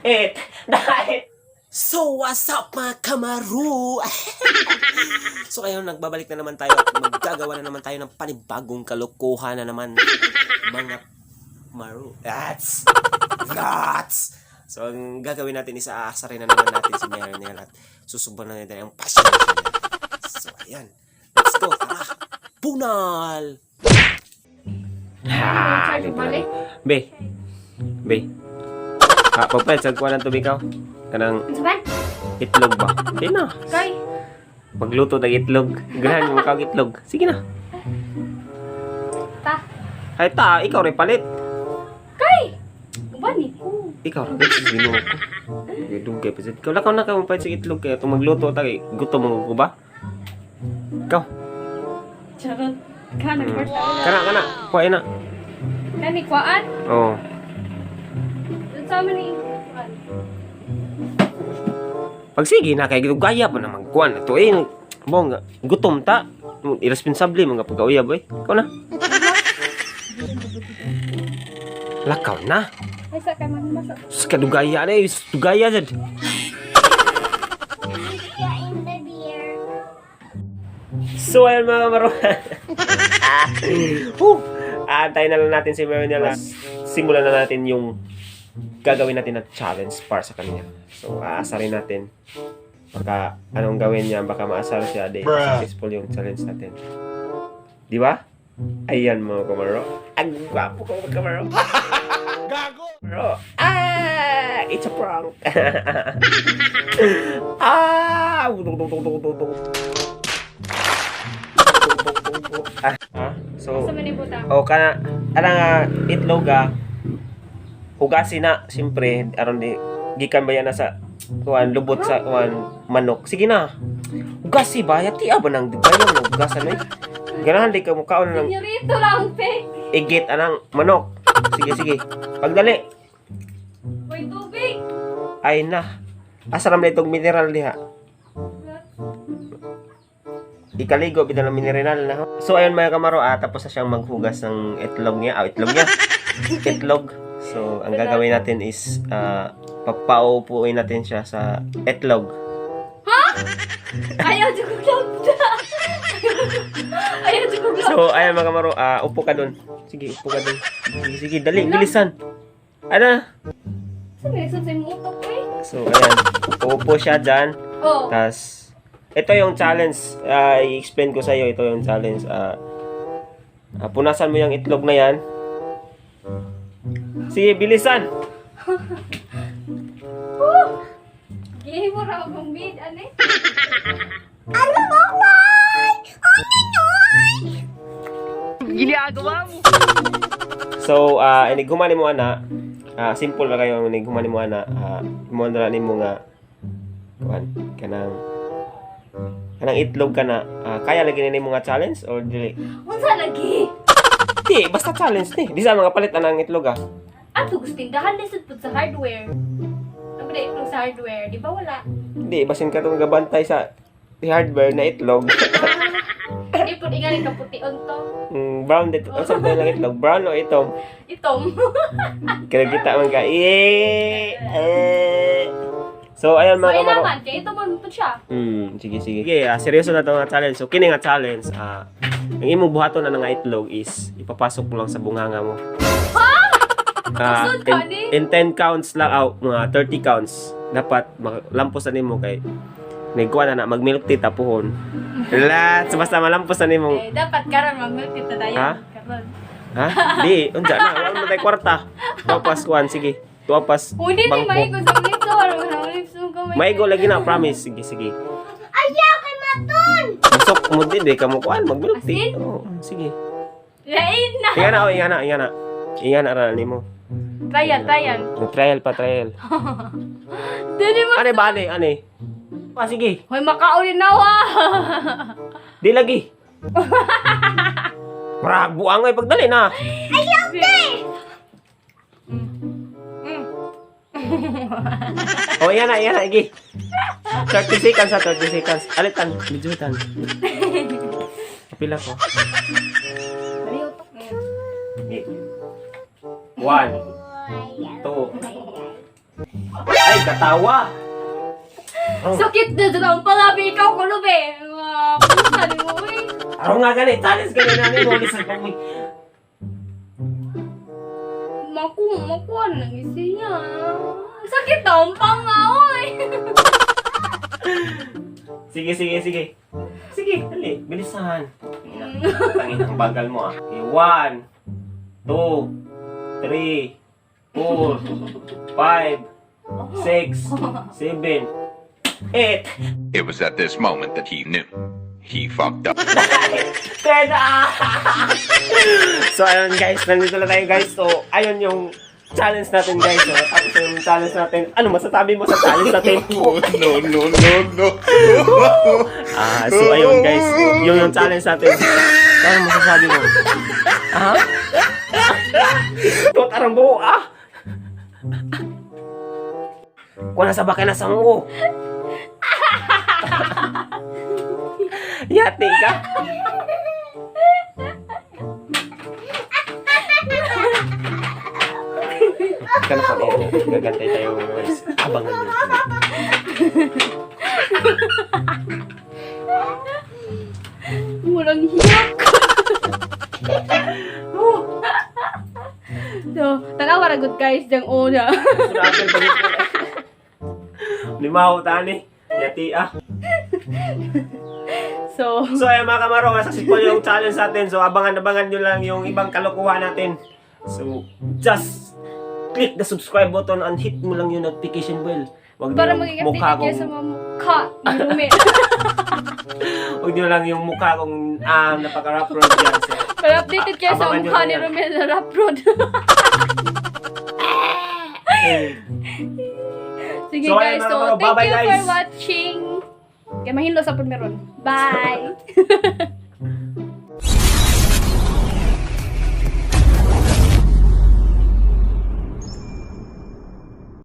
9. So, what's up mga kamaru? So, ngayon, nagbabalik na naman tayo at maggagawa na naman tayo ng panibagong kalokohan na naman. Mga maru. That's. So, ang gagawin natin is aasarin na naman natin si Marinel at susubukan na natin ang passion niya. So, ayan. Let's go. Tara. Punal! Be. Pagpahit, sagkuhan ng tubig ka. Kanang itlog ba? Hindi na. Kay. Magluto ng itlog. Ganahan mo kang itlog. Sige na. Ta. Ay ta, ikaw rin palit. Kay. Ubani ko. Ikaw rin. Ginuho ko. Dugay pa siya. Ikaw na ka mapalit sa itlog kaya itong magluto tayo. Gutom mo ko ba? Ikaw. Charot. Kana kwarta. Kana. Kuhain na. Kani kwaan? Oo. Sa mani. Pag sige na kay gaya pa naman kuan na to bong gutom ta irresponsible mga pag-uyab ikaw na lakaw na Ay sa kay magmasa. sa kadugaya na dugaya jud so ayun mga maruhan antay na lang natin si Marinel simulan na natin yung gagawin natin na challenge para sa kanya. So, aasarin natin. Baka anong gawin niya, baka maasar siya. Successful yung challenge natin. Di ba? Ayan mga kamaro. Ang gwapo ko mga kamaro. Gago! Bro. It's a prank. So, Sa mani buta. itlog hugasin na, siyempre, aron di gikan ba yan na sa lubot sa manok. Sige na. Hugasi ba? Yati ba nang dugayon ng hugasan mo ganahan di ka mukhaon ng Senyorito lang, fake. igit anang manok. Sige. Pagdali. May tubig. Ay na. Asaram na itong mineral diha. Ikaligo bitan ng mineral na. So ayun mga kamaro, tapos na siyang maghugas ng itlog niya. Itlog. So, ang gagawin natin is papaupuin natin siya sa itlog. Ha? Ayaw di ko klapta. Ayaw di ko klapta. So, ayan mga kamaro, upo ka dun. Sige, upo ka dun. Sige, dali, bilisan. Ano? Sabi, sa mo utok eh. So, ayan. Upo siya dyan. Oh. Tapos, ito yung challenge. I-explain ko sa iyo. Ito yung challenge. Punasan mo yung itlog na yan. Sige, bilisan. Gihi mo raw akong bid, ane? Ano mo, Wai? Ginagawa mo. So, inigumani mo ana. Simple ba kayo inigumani mo ana. Mo na nimo nga kuan kanang itlog kana. Kaya lagi nimo nga challenge or dili? Unsa lagi? Di, basta challenge ni. Di sa mga palit anang itlog Ato gusto tindahan lisod pud sa hardware. Ano ba itlog sa hardware? Di ba wala? Di, basin ka itong gabantay sa hardware na itlog. Di pud ingali ka pution to. Brown dito. Ang sabi ng itlog? Brown o itom? Itom. Kaya kita man ka. So, ayan mga May kamaro. naman kay ito man pud siya. Sige. Sige, seryoso na ito nga challenge. So, kini nga challenge, ang imong buhaton na nga itlog is ipapasok mo lang sa bunganga mo. Kusod ka ni? In 10 counts lang, mga 30 counts, dapat lampos na nimo kay nagkuha na mag-milk tea tapuhon. Lahat, basta malampos na nimo. Dapat karon mag-milk tea tayo. Ha? Karon. Ha? Di, unja na, wala mo tayo kwarta. Tuwapas kuhan, sige. Tuwapas Hindi ni bangko. maigo sa nito, wala lips mo ka Maigo lagi na, promise. Sige. Ayaw kay Maton! Busok mo din, di ka mo kuhan, mag-milk tea. Asin? Oo, sige. Lain na. Iyan na. Iyan na rin mo. Trial. Trial. Dili mo. Ane. Sige. Hoy makauli na wa. Di lagi. Marag buang ay pagdali na. Ayaw kay. Oh, iyan na, igi. 30 seconds. Alitan, bijutan. Kapila ko. Dali utok mo. 1, 2, katawa. Sakit na dyan ang pangabi ikaw ko be. Puta ni mo eh. Araw nga gani, challenge gani namin mo. Listen pa mo. Makuha nang isi niya. Sakit na ang pangaoy. Sige. Sige, dali. Bilisan. Tangin ang bagal mo ah. Okay, 1, 2, 3, 4, 5, 6, 7, 8. It was at this moment that he knew. He fucked up. 10. So ayun guys, nandito na tayo guys. So ayun yung challenge natin guys. So, tapos yung challenge natin. Ano masasabi mo sa challenge natin? No. So ayun guys, yung challenge natin. Ano masasabi mo? Ha? Tot arang buo ah. Kung nasa baka nasa mo. Yati ka. Kan pa rin. Gagantay tayo guys. Abangan nyo. Walang hiyak. So, tanawa ra good guys dang una. Suratin pa dito. Limaw tani. Yati ah. So, Ayun mga kamaro, successful yung challenge natin. So abangan nyo lang yung ibang kalokohan natin. So just click the subscribe button and hit mo lang yung notification bell. Wag para nyo maging yung mukha updated kayo sa kong mga mukha ni Rumi. wag nyo lang yung mukha kong napaka-rap road yan. So, Para updated kayo sa abangan nyo mukha lang ni yan. Rumi na rap road. Sige So, ayun, guys, mga so bro, thank bye-bye, you for guys. watching. Kaya mahinlo sa pun meron. Bye!